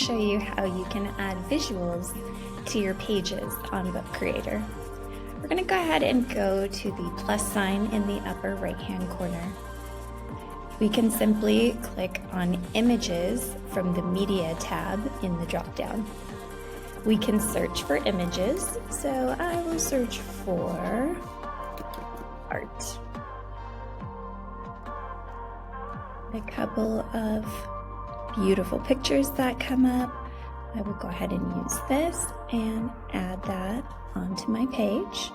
show you how you can add visuals to your pages on Book Creator. We're going to go ahead and go to the plus sign in the upper right-hand corner. We can simply click on Images from the Media tab in the drop-down. We can search for images, so I will search for art. A couple of beautiful pictures that come up. I will go ahead and use this and add that onto my page.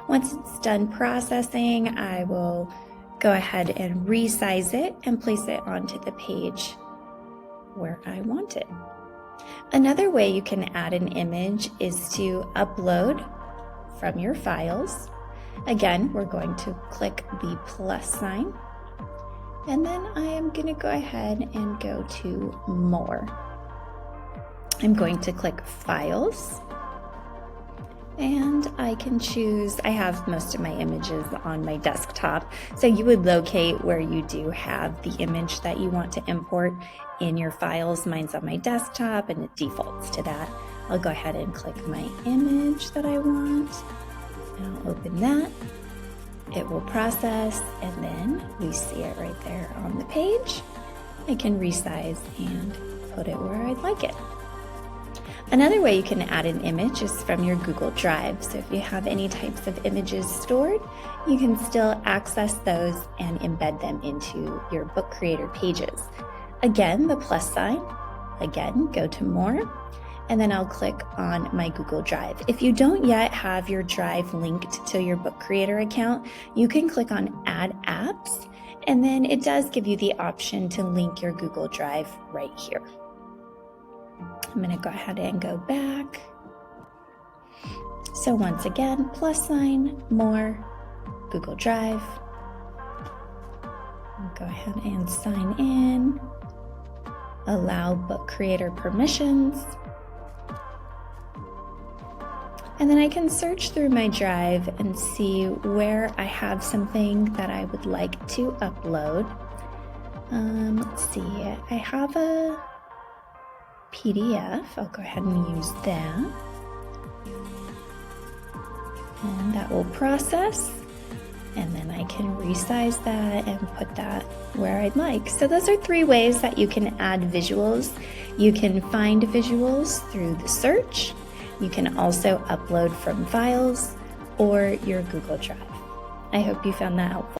Once it's done processing, I will go ahead and resize it and place it onto the page where I want it. Another way you can add an image is to upload from your files. Again, we're going to click the plus sign, and then I am going to go ahead and go to More. I'm going to click Files, and I can choose, I have most of my images on my desktop, so you would locate where you do have the image that you want to import in your files. Mine's on my desktop and it defaults to that. I'll go ahead and click my image that I want, and I'll open that. It will process, and then we see it right there on the page. I can resize and put it where I'd like it. Another way you can add an image is from your Google Drive. So if you have any types of images stored, you can still access those and embed them into your Book Creator pages. Again, the plus sign, again, go to More, and then I'll click on my Google Drive. If you don't yet have your Drive linked to your Book Creator account, you can click on Add Apps, and then it does give you the option to link your Google Drive right here. I'm going to go ahead and go back. So once again, plus sign, More, Google Drive. I'll go ahead and sign in. Allow Book Creator permissions. And then I can search through my drive and see where I have something that I would like to upload. Let's see, I have a PDF. I'll go ahead and use that. And that will process. And then I can resize that and put that where I'd like. So those are 3 ways that you can add visuals. You can find visuals through the search. You can also upload from files or your Google Drive. I hope you found that helpful.